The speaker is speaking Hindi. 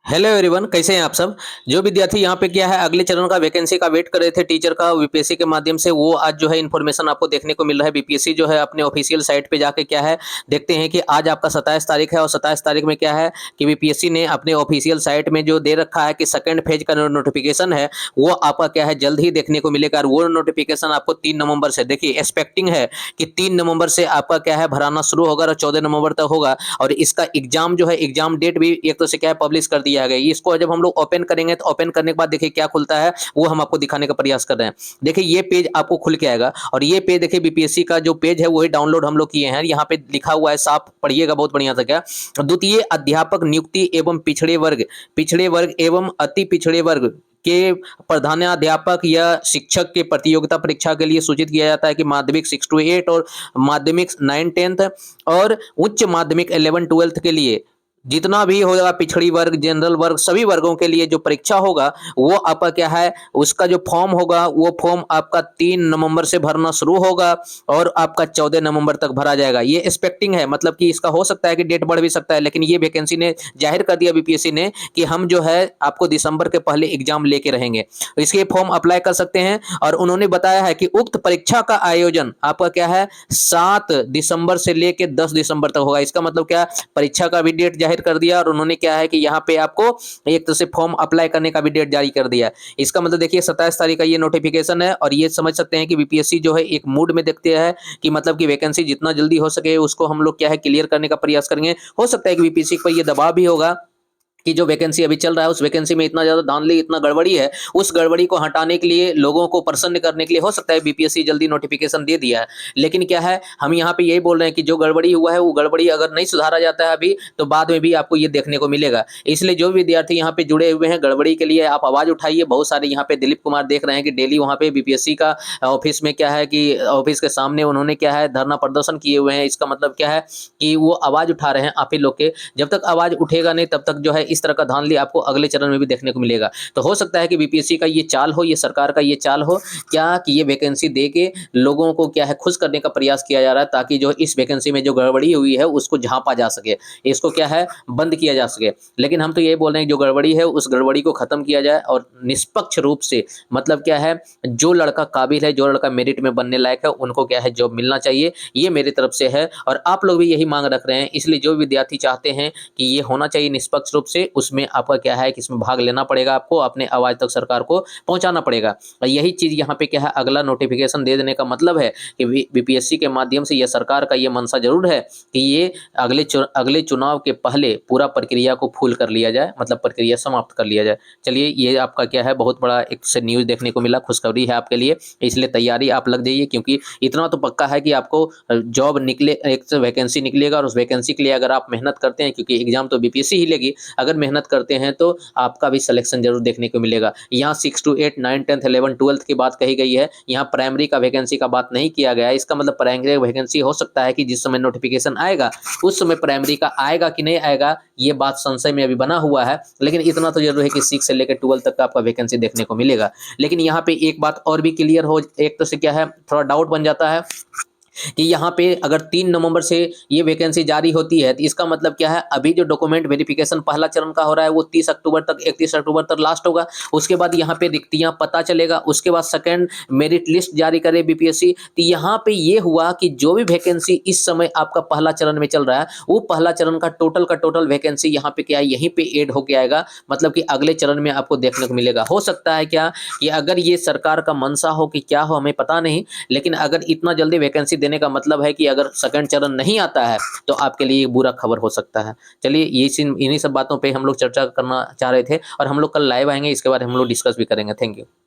हेलो एवरीवन, कैसे हैं आप सब। जो विद्यार्थी यहाँ पे क्या है अगले चरण का वैकेंसी का वेट कर रहे थे टीचर का बीपीएससी के माध्यम से, वो आज जो है इन्फॉर्मेशन आपको देखने को मिल रहा है। बीपीएससी जो है अपने ऑफिशियल साइट पे जाके क्या है देखते हैं कि आज आपका 27 तारीख है और 27 तारीख में क्या है कि बीपीएससी ने अपने ऑफिशियल साइट में जो दे रखा है कि सेकंड फेज का नोटिफिकेशन है वो आपका क्या है जल्द ही देखने को मिलेगा। और वो नोटिफिकेशन आपको 3 नवंबर से देखिए एक्सपेक्टिंग है कि 3 नवंबर से आपका क्या है भराना शुरू होगा और 14 नवंबर तक होगा। और इसका एग्जाम जो है एग्जाम डेट भी एक तो से क्या है पब्लिश कर दिया गया। इसको जब हम लोग ओपन करेंगे तो ओपन करने के बाद देखिए क्या खुलता है वो हम आपको दिखाने का प्रयास कर रहे हैं। देखिए ये पेज आपको खुल के आएगा और ये पेज देखिए बीपीएससी का जो पेज है वही डाउनलोड हम लोग किए हैं। यहाँ पे लिखा हुआ है, साफ पढ़िएगा बहुत बढ़िया से। क्या द्वितीय अध्यापक नियुक्ति एवं पिछड़े वर्ग एवं अति पिछड़े वर्ग के प्रधानाध्यापक या शिक्षक के प्रतियोगिता परीक्षा के लिए सूचित किया जाता है कि माध्यमिक 6 to 8 और माध्यमिक 9-10 और उच्च माध्यमिक 11-12 के लिए जितना भी होगा पिछड़ी वर्ग जनरल वर्ग सभी वर्गों के लिए जो परीक्षा होगा वो आपका क्या है उसका जो फॉर्म होगा वो फॉर्म आपका 3 नवंबर से भरना शुरू होगा और आपका 14 नवंबर तक भरा जाएगा। ये एक्सपेक्टिंग है, मतलब कि इसका हो सकता है कि डेट बढ़ भी सकता है, लेकिन ये वैकेंसी ने जाहिर कर दिया बीपीएससी ने कि हम जो है आपको दिसंबर के पहले एग्जाम लेके रहेंगे। इसके फॉर्म अप्लाई कर सकते हैं और उन्होंने बताया है कि उक्त परीक्षा का आयोजन आपका क्या है 7 दिसंबर से लेके 10 दिसंबर तक होगा। इसका मतलब क्या, परीक्षा का भी डेट जाहिर कर दिया और उन्होंने क्या है कि यहाँ पे आपको एक तरह से फॉर्म अप्लाई करने का भी डेट जारी कर दिया। इसका मतलब देखिए 27 तारीख का ये नोटिफिकेशन है और ये समझ सकते हैं कि बीपीएससी जो है एक मूड में देखते हैं कि मतलब कि वैकेंसी जितना जल्दी हो सके उसको हम लोग क्या है क्लियर करने का प्रयास करेंगे। हो सकता है कि बीपीएससी पर ये दबाव भी होगा कि जो वैकेंसी अभी चल रहा है उस वैकेंसी में इतना ज़्यादा धांधली इतना गड़बड़ी है, उस गड़बड़ी को हटाने के लिए लोगों को प्रसन्न करने के लिए हो सकता है बीपीएससी जल्दी नोटिफिकेशन दे दिया है। लेकिन क्या है हम यहाँ पे यही बोल रहे हैं कि जो गड़बड़ी हुआ है वो गड़बड़ी अगर नहीं सुधारा जाता है अभी तो बाद में भी आपको ये देखने को मिलेगा। इसलिए जो विद्यार्थी यहाँ पे जुड़े हुए हैं गड़बड़ी के लिए आप आवाज़ उठाइए। बहुत सारे यहाँ पे दिलीप कुमार देख रहे हैं कि डेली वहाँ पे बीपीएससी का ऑफिस में क्या है कि ऑफिस के सामने उन्होंने क्या है धरना प्रदर्शन किए हुए हैं। इसका मतलब क्या है कि वो आवाज़ उठा रहे हैं आप ही लोग के। जब तक आवाज़ उठेगा नहीं तब तक जो है इस तरह का धांधली आपको अगले चरण में भी देखने को मिलेगा। तो हो सकता है कि बीपीएससी का ये चाल हो, ये सरकार का ये चाल हो क्या कि ये वैकेंसी दे के लोगों को क्या है खुश करने का प्रयास किया जा रहा है ताकि जो इस वैकेंसी में जो गड़बड़ी हुई है उसको झांपा जा सके, इसको क्या है बंद किया जा सके। लेकिन हम तो ये बोल रहे हैं जो गड़बड़ी है उस गड़बड़ी को खत्म किया जाए और निष्पक्ष रूप से मतलब क्या है जो लड़का काबिल है जो लड़का मेरिट में बनने लायक है उनको क्या है जॉब मिलना चाहिए। ये मेरी तरफ से है और आप लोग भी यही मांग रख रहे हैं। इसलिए जो विद्यार्थी चाहते हैं कि ये होना चाहिए निष्पक्ष रूप से, उसमें आपका क्या है कि इसमें भाग लेना पड़ेगा, आपको अपने आवाज तक सरकार को पहुंचाना पड़ेगा। और यही चीज यहाँ पे क्या है अगला नोटिफिकेशन दे देने का मतलब है कि बीपीएससी के माध्यम से यह सरकार का ये मंशा जरूर है कि ये अगले चुनाव के पहले पूरा प्रक्रिया को फुल कर लिया जाए, मतलब प्रक्रिया समाप्त कर लिया जाए। चलिए ये आपका क्या है बहुत बड़ा एक से न्यूज देखने को मिला, खुशखबरी है आपके लिए, इसलिए तैयारी आप लग जाइए क्योंकि इतना तो पक्का है कि आपको जॉब निकले, एक वैकेंसी निकलेगा और उस वैकेंसी के लिए अगर आप मेहनत करते हैं क्योंकि एग्जाम तो बीपीएससी ही लेगी, अगर मेहनत करते हैं तो आपका भी सिलेक्शन जरूर देखने को मिलेगा। यहाँ 6 to 8 9 10 11 12 की बात कही गई है, यहाँ प्राइमरी का वैकेंसी का बात नहीं किया गया है। इसका मतलब प्राइमरी वैकेंसी हो सकता है कि जिस समय नोटिफिकेशन आएगा उस समय प्राइमरी का आएगा कि नहीं आएगा ये बात संशय में अभी बना हुआ है। लेकिन इतना तो जरूर है कि 6 से लेकर 12 तक का आपका वैकेंसी देखने को मिलेगा। लेकिन यहाँ पे एक बात और भी क्लियर हो, एक तो से क्या है थोड़ा डाउट बन जाता है कि यहाँ पे अगर 3 नवंबर से ये वैकेंसी जारी होती है तो इसका मतलब क्या है अभी जो डॉक्यूमेंट वेरिफिकेशन पहला चरण का हो रहा है वो 30 अक्टूबर तक 31 अक्टूबर तक लास्ट होगा। उसके बाद यहाँ पे रिक्तियां पता चलेगा, उसके बाद सेकंड मेरिट लिस्ट जारी करे बीपीएससी। तो यहाँ पे ये हुआ कि जो भी वैकेंसी इस समय आपका पहला चरण में चल रहा है वो पहला चरण का टोटल वैकेंसी यहाँ पे क्या है यहीं पे एड होके आएगा, मतलब कि अगले चरण में आपको देखने को मिलेगा। हो सकता है क्या कि अगर ये सरकार का मंशा हो कि क्या हो हमें पता नहीं, लेकिन अगर इतना जल्दी वैकेंसी देने का मतलब है कि अगर सेकंड चरण नहीं आता है तो आपके लिए बुरा खबर हो सकता है। चलिए ये इन्हीं सब बातों पे हम लोग चर्चा करना चाह रहे थे और हम लोग कल लाइव आएंगे, इसके बारे में हम लोग डिस्कस भी करेंगे। Thank you.